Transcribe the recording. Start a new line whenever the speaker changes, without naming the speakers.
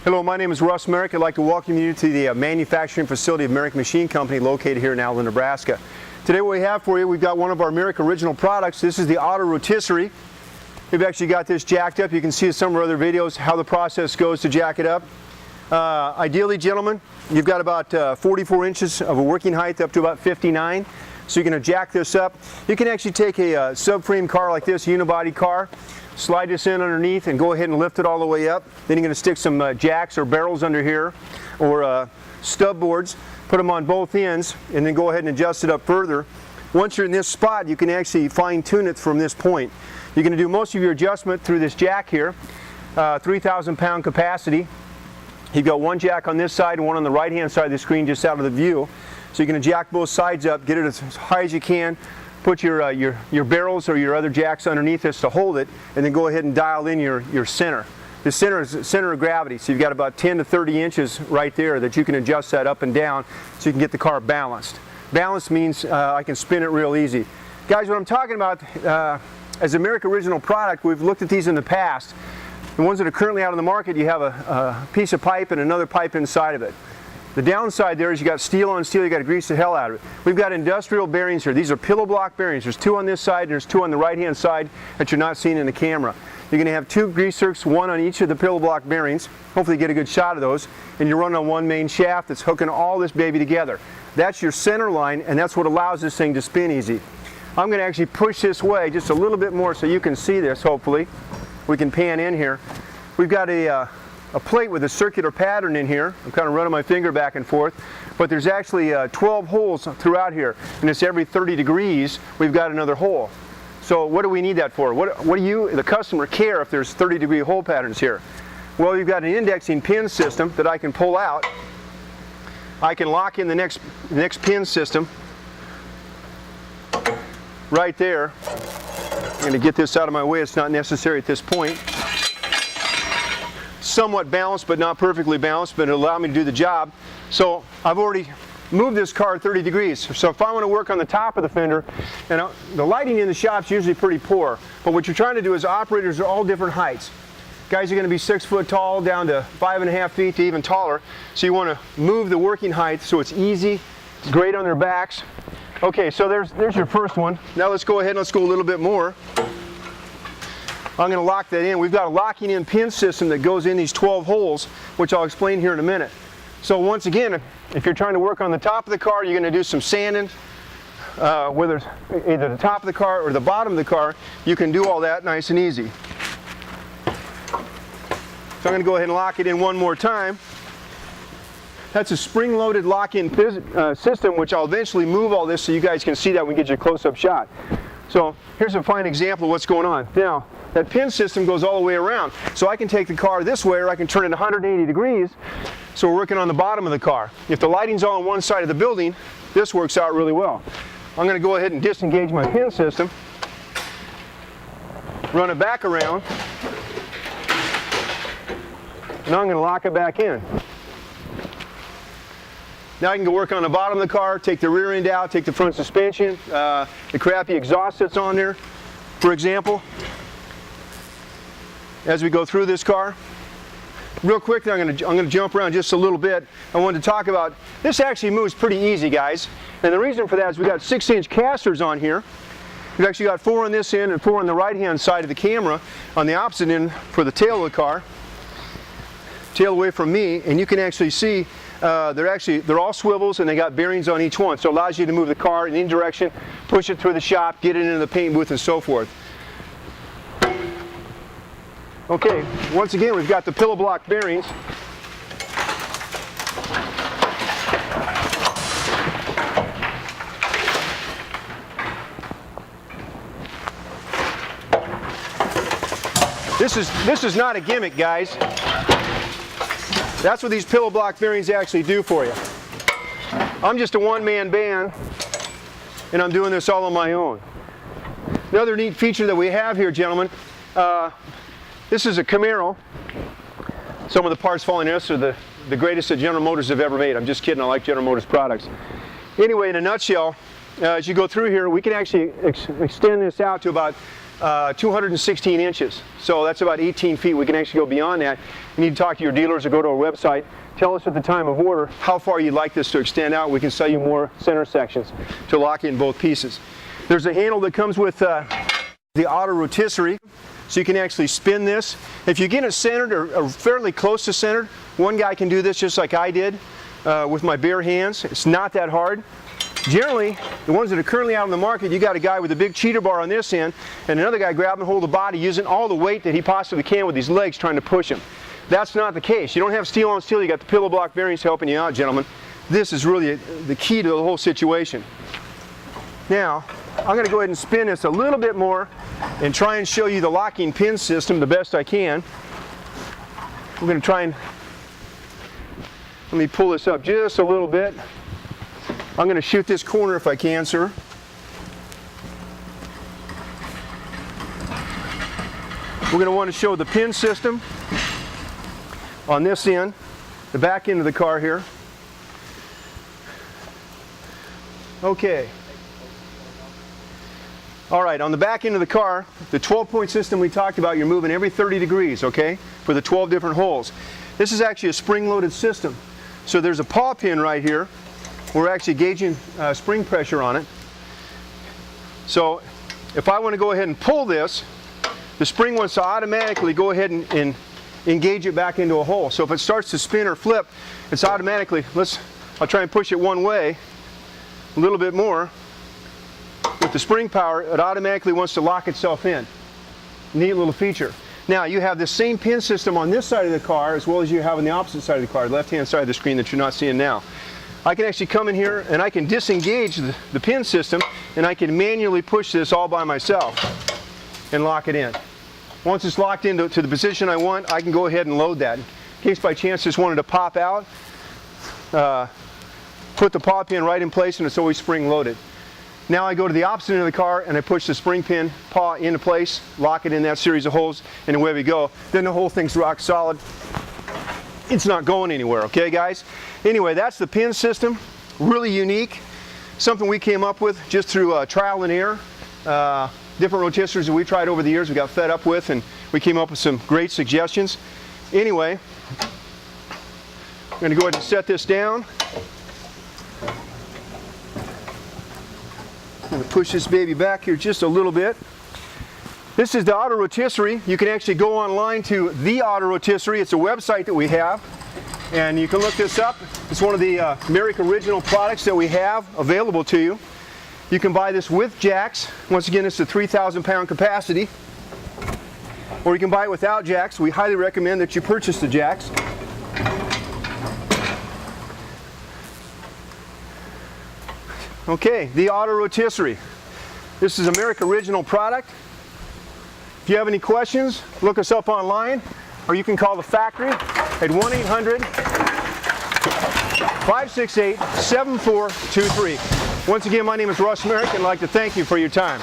Hello, my name is Russ Merrick. I'd like to welcome you to the manufacturing facility of Merrick Machine Company located here in Allen, Nebraska. Today what we have for you, we've got one of our Merrick original products. This is the auto rotisserie. We've actually got this jacked up. You can see in some of our other videos how the process goes to jack it up. Ideally, gentlemen, you've got about 44 inches of a working height up to about 59. So you're going to jack this up. You can actually take a subframe car like this, unibody car, slide this in underneath and go ahead and lift it all the way up. Then you're going to stick some jacks or barrels under here, or stub boards, put them on both ends, and then go ahead and adjust it up further. Once you're in this spot, you can actually fine tune it from this point. You're going to do most of your adjustment through this jack here, 3,000 pound capacity. You've got one jack on this side and one on the right hand side of the screen just out of the view. So you're going to jack both sides up, get it as high as you can, put your barrels or your other jacks underneath this to hold it, and then go ahead and dial in your center. The center is the center of gravity, so you've got about 10 to 30 inches right there that you can adjust that up and down so you can get the car balanced. Balanced means I can spin it real easy. Guys, what I'm talking about, as a Merrick original product, we've looked at these in the past. The ones that are currently out on the market, you have a piece of pipe and another pipe inside of it. The downside there is you got steel on steel, you got to grease the hell out of it. We've got industrial bearings here. These are pillow block bearings. There's two on this side and there's two on the right hand side that you're not seeing in the camera. You're going to have two grease zerks, one on each of the pillow block bearings. Hopefully you get a good shot of those. And you run on one main shaft that's hooking all this baby together. That's your center line, and that's what allows this thing to spin easy. I'm going to actually push this way just a little bit more so you can see this, hopefully. We can pan in here. We've got a plate with a circular pattern in here. I'm kind of running my finger back and forth, but there's actually 12 holes throughout here, and it's every 30 degrees we've got another hole. So what do we need that for? What do you, the customer, care if there's 30-degree hole patterns here? Well, you've got an indexing pin system that I can pull out. I can lock in the next pin system right there. I'm going to get this out of my way. It's not necessary at this point. Somewhat balanced, but not perfectly balanced, but it'll allow me to do the job. So I've already moved this car 30 degrees. So if I want to work on the top of the fender, and the lighting in the shop's usually pretty poor, but what you're trying to do is operators are all different heights. Guys are going to be 6 foot tall down to 5.5 feet to even taller. So you want to move the working height so it's easy, great on their backs. Okay, so there's your first one. Now let's go ahead and let's go a little bit more. I'm going to lock that in. We've got a locking in pin system that goes in these 12 holes, which I'll explain here in a minute. So once again, if you're trying to work on the top of the car, you're going to do some sanding, whether it's either the top of the car or the bottom of the car, you can do all that nice and easy. So I'm going to go ahead and lock it in one more time. That's a spring-loaded lock-in system, which I'll eventually move all this so you guys can see that when we get your close-up shot. So here's a fine example of what's going on. Now, that pin system goes all the way around. So I can take the car this way, or I can turn it 180 degrees. So we're working on the bottom of the car. If the lighting's all on one side of the building, this works out really well. I'm going to go ahead and disengage my pin system, run it back around, and I'm going to lock it back in. Now I can go work on the bottom of the car, take the rear end out, take the front suspension, the crappy exhaust that's on there, for example. As we go through this car, real quick, I'm going to jump around just a little bit. I wanted to talk about, this actually moves pretty easy, guys. And the reason for that is we've got 6-inch casters on here. We've actually got 4 on this end and 4 on the right-hand side of the camera, on the opposite end for the tail of the car. Tail away from me, and you can actually see they're all swivels and they got bearings on each one. So it allows you to move the car in any direction, push it through the shop, get it into the paint booth and so forth. Okay, once again we've got the pillow block bearings. This is not a gimmick, guys. That's what these pillow block bearings actually do for you. I'm just a one-man band, and I'm doing this all on my own. Another neat feature that we have here, gentlemen, this is a Camaro. Some of the parts falling in this are the greatest that General Motors have ever made. I'm just kidding, I like General Motors products. Anyway, in a nutshell, as you go through here, we can actually extend this out to about 216 inches. So that's about 18 feet. We can actually go beyond that. You need to talk to your dealers or go to our website. Tell us at the time of order how far you'd like this to extend out. We can sell you more center sections to lock in both pieces. There's a handle that comes with the auto rotisserie, so you can actually spin this. If you get it centered or fairly close to centered, one guy can do this just like I did with my bare hands. It's not that hard. Generally, the ones that are currently out on the market, you got a guy with a big cheater bar on this end and another guy grabbing hold of the body using all the weight that he possibly can with these legs trying to push him. That's not the case. You don't have steel on steel, you got the pillow block bearings helping you out, gentlemen. This is really the key to the whole situation. Now, I'm going to go ahead and spin this a little bit more and try and show you the locking pin system the best I can. We're going to try and, let me pull this up just a little bit. I'm going to shoot this corner if I can, sir. We're going to want to show the pin system on this end, the back end of the car here. Okay. All right, on the back end of the car, the 12-point system we talked about, you're moving every 30 degrees, okay, for the 12 different holes. This is actually a spring-loaded system. So there's a paw pin right here. We're actually gauging spring pressure on it. So if I want to go ahead and pull this, the spring wants to automatically go ahead and engage it back into a hole. So if it starts to spin or flip, it's automatically, I'll try and push it one way, a little bit more. With the spring power, it automatically wants to lock itself in. Neat little feature. Now you have the same pin system on this side of the car as well as you have on the opposite side of the car, the left-hand side of the screen that you're not seeing now. I can actually come in here and I can disengage the pin system and I can manually push this all by myself and lock it in. Once it's locked into the position I want, I can go ahead and load that. In case by chance this wanted to pop out, put the paw pin right in place and it's always spring loaded. Now I go to the opposite end of the car and I push the spring pin paw into place, lock it in that series of holes, and away we go. Then the whole thing's rock solid. It's not going anywhere, okay guys? Anyway, that's the pin system, really unique. Something we came up with just through trial and error. Different rotisseries that we tried over the years we got fed up with, and we came up with some great suggestions. Anyway, I'm going to go ahead and set this down. I'm going to push this baby back here just a little bit. This is the auto rotisserie. You can actually go online to the auto rotisserie. It's a website that we have, and you can look this up. It's one of the American original products that we have available to you. You can buy this with jacks. Once again, it's a 3,000 pound capacity. Or you can buy it without jacks. We highly recommend that you purchase the jacks. Okay, the auto rotisserie. This is American original product. If you have any questions, look us up online, or you can call the factory at 1-800-568-7423. Once again, my name is Russ Merrick, and I'd like to thank you for your time.